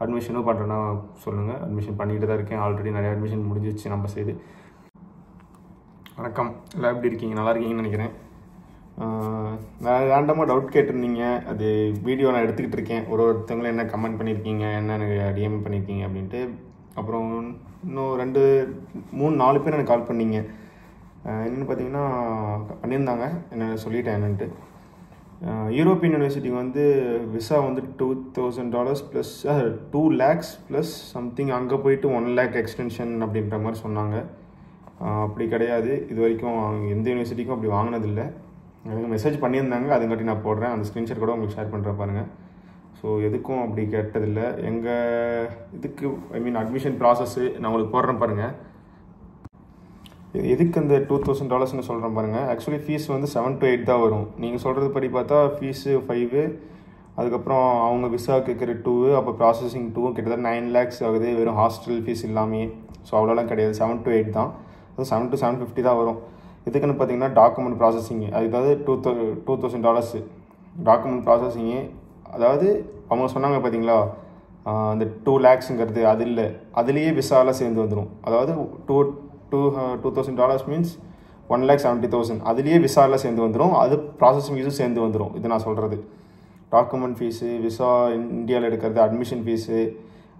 அட்மிஷனும் பண்ணுறேன்னா சொல்லுங்கள். அட்மிஷன் பண்ணிக்கிட்டு தான் இருக்கேன். ஆல்ரெடி நிறைய அட்மிஷன் முடிஞ்சிச்சு நம்ம சைடு. வணக்கம், எல்லாம் எப்படி இருக்கீங்க? நல்லா இருக்கீங்கன்னு நினைக்கிறேன். நான் ரேண்டமாக டவுட் கேட்டிருந்தீங்க. அது வீடியோ நான் எடுத்துக்கிட்டு இருக்கேன். ஒருத்தவங்களும் என்ன கமெண்ட் பண்ணியிருக்கீங்க, என்ன டிஎம் பண்ணியிருக்கீங்க அப்படின்ட்டு. அப்புறம் இன்னும் 2, 3, 4 பேர் எனக்கு கால் பண்ணீங்க. என்னென்னு பார்த்தீங்கன்னா பண்ணியிருந்தாங்க, என்ன சொல்லிட்டேன் என்னன்ட்டு. யூரோப்பியன் யூனிவர்சிட்டிக்கு வந்து விசா வந்து $2,000 ப்ளஸ் 2 lakhs ப்ளஸ் சம்திங். அங்கே போயிட்டு 1 lakh எக்ஸ்டென்ஷன் அப்படின்ற மாதிரி சொன்னாங்க. அப்படி கிடையாது. இது வரைக்கும் எந்த யூனிவர்சிட்டிக்கும் அப்படி வாங்கினதில்லை. எனக்கு மெசேஜ் பண்ணியிருந்தாங்க, அதுங்காட்டி நான் போடுறேன். அந்த ஸ்க்ரீன்ஷாட் கூட உங்களுக்கு ஷேர் பண்ணுறேன் பாருங்கள். ஸோ எதுக்கும் அப்படி கேட்டதில்லை. எங்கள் இதுக்கு அட்மிஷன் ப்ராசஸ்ஸு நான் உங்களுக்கு போடுறேன் பாருங்கள். எதுக்கு அந்த $2,000 சொல்கிறேன் பாருங்கள். ஆக்சுவலி ஃபீஸ் வந்து 7 to 8 தான் வரும். நீங்கள் சொல்கிறது படி பார்த்தா ஃபீஸு 5, அதுக்கப்புறம் அவங்க விசா கேட்குற 2, அப்போ ப்ராசஸிங் 2 கிட்டத்தட்ட 9 lakhs ஆகுது, வெறும் ஹாஸ்டல் ஃபீஸ் இல்லாமே. ஸோ அவ்வளோலாம் கிடையாது, 7 to 8 தான். அது 7 to 750 தான் வரும். இதுக்குன்னு பார்த்தீங்கன்னா டாக்குமெண்ட் ப்ராசஸிங்கு, அதுக்காவது $2,000 டாக்குமெண்ட் ப்ராசஸிங்கு. அதாவது அவங்க சொன்னாங்க பார்த்தீங்களா, அந்த 2 lakhsங்கிறது அது இல்லை, அதுலேயே விசாலாம் சேர்ந்து வந்துடும். அதாவது $2,000 மீன்ஸ் 1,70,000 அதுலேயே விசாலாம் சேர்ந்து வந்துடும். அது ப்ராசஸிங் ஃபீஸும் சேர்ந்து வந்துடும். இது நான் சொல்கிறது டாக்குமெண்ட் ஃபீஸு, விசா இந்தியாவில் எடுக்கிறது, அட்மிஷன் ஃபீஸு,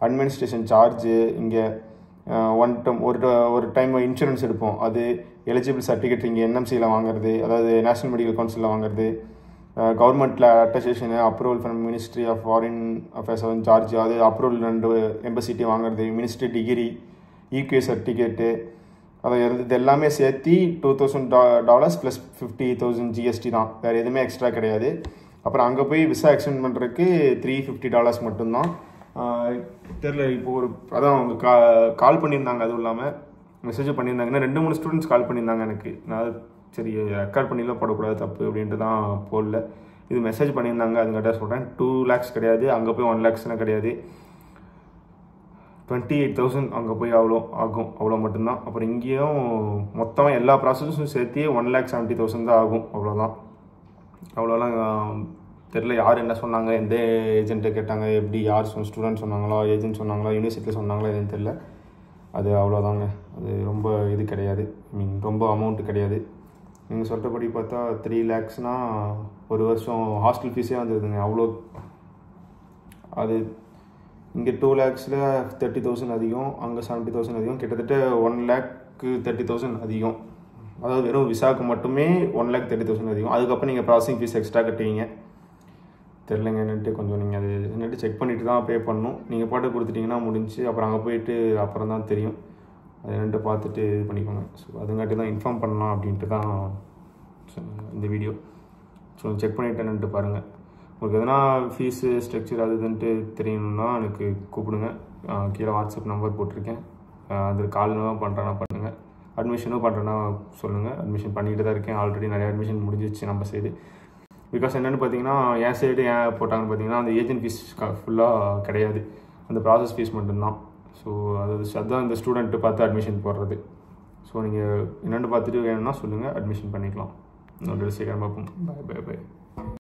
அட்மினிஸ்ட்ரேஷன் சார்ஜு, இங்கே ஒரு டைம் இன்சூரன்ஸ் எடுப்போம், அது எலிஜிபிள் சர்டிஃபிகேட் இங்கே என்எம்சியில் வாங்குறது, அதாவது நேஷ்னல் மெடிக்கல் கவுன்சிலில் வாங்குறது, கவர்மெண்ட்டில் attestation, approval from ministry of foreign affairs charge, அது அப்ரூவல் 2 எம்பசிட்டி வாங்குறது, மினிஸ்ட்ரி டிகிரி, ஈக்யூ சர்டிஃபிகேட்டு, அதை இது எல்லாமே சேர்த்து $2,000 ப்ளஸ் 50,000 GST தான். வேறு எதுவுமே எக்ஸ்ட்ரா கிடையாது. அப்புறம் அங்கே போய் விசா எக்ஸ்டெண்ட் பண்ணுறதுக்கு $350 மட்டும்தான். தெரில, இப்போ அதான் அவங்க கால் பண்ணியிருந்தாங்க. அதுவும் இல்லாமல் மெசேஜ் பண்ணியிருந்தாங்கன்னா 2-3 ஸ்டூடெண்ட்ஸ் கால் பண்ணியிருந்தாங்க எனக்கு. நான் சரி ரெக்கார்ட் பண்ணிலாம் போடக்கூடாது, தப்பு அப்படின்ட்டு தான் போடல. இது மெசேஜ் பண்ணியிருந்தாங்க, அதுங்கிட்ட சொல்கிறேன். 2 lakhs கிடையாது, அங்கே போய் 1 lakhsலாம் கிடையாது. 28,000 அங்கே போய் அவ்வளோ ஆகும், அவ்வளோ மட்டும்தான். அப்புறம் இங்கேயும் மொத்தமாக எல்லா ப்ராசஸும் சேர்த்து 1,70,000 தான் ஆகும். அவ்வளோலாம் தெரில யார் என்ன சொன்னாங்க, எந்த ஏஜென்ட்டை கேட்டாங்க, எப்படி யார் ஸ்டூடெண்ட் சொன்னாங்களா, ஏஜென்ட் சொன்னாங்களா, யூனிவர்சிட்டியில் சொன்னாங்களா, எதுன்னு தெரில. அது அவ்வளோதாங்க. அது ரொம்ப இது கிடையாது, ரொம்ப அமௌண்ட்டு கிடையாது. நீங்கள் சொல்கிறபடி பார்த்தா 3 lakhsனால் ஒரு வருஷம் ஹாஸ்டல் ஃபீஸே வந்துடுதுங்க. அவ்வளோ அது இங்கே 2 lakhsல 30,000 அதிகம், அங்கே 70,000 அதிகம், கிட்டத்தட்ட 1,30,000 அதிகம். அதாவது வெறும் விசாவுக்கு மட்டுமே 1,30,000 அதிகம். அதுக்கப்புறம் நீங்கள் ப்ராசஸிங் ஃபீஸ் எக்ஸ்ட்ரா கட்டுவீங்க. தெரிலங்க என்னட்டு, கொஞ்சம் நீங்கள் அது என்னட்டு செக் பண்ணிவிட்டு தான் பே பண்ணணும். நீங்கள் பாட்டு கொடுத்துட்டிங்கன்னா முடிஞ்சு. அப்புறம் அங்கே போயிட்டு அப்புறம் தான் தெரியும். அது என்னட்டு பார்த்துட்டு இது பண்ணிக்கோங்க. ஸோ அதுங்காட்டி தான் இன்ஃபார்ம் பண்ணலாம் அப்படின்ட்டு தான் இந்த வீடியோ. ஸோ செக் பண்ணிவிட்டு என்னன்ட்டு பாருங்கள். உங்களுக்கு எதனா ஃபீஸு ஸ்ட்ரக்சர் அது இதுன்ட்டு தெரியணுன்னா எனக்கு கூப்பிடுங்க. கீழே வாட்ஸ்அப் நம்பர் போட்டிருக்கேன். அது கால்னாலும் பண்ணுறேன்னா பண்ணுங்கள். அட்மிஷனும் பண்ணுறேன்னா சொல்லுங்கள். அட்மிஷன் பண்ணிக்கிட்டு தான் இருக்கேன். ஆல்ரெடி நிறைய அட்மிஷன் முடிஞ்சிச்சு நம்ம சைடு. பிகாஸ் என்னென்னு பார்த்தீங்கன்னா, என் சைடு ஏன் போட்டாங்கன்னு பார்த்தீங்கன்னா, அந்த ஏஜென்ட் ஃபீஸ் ஃபுல்லாக கிடையாது, அந்த ப்ராசஸ் ஃபீஸ் மட்டும்தான். ஸோ அதுதான் இந்த ஸ்டூடெண்ட்டு பார்த்து அட்மிஷன் போடுறது. ஸோ நீங்கள் என்னென்னு பார்த்துட்டு வேணும்னா சொல்லுங்கள், அட்மிஷன் பண்ணிக்கலாம். இன்னொரு சீக்கிரம் பார்ப்போம். பை.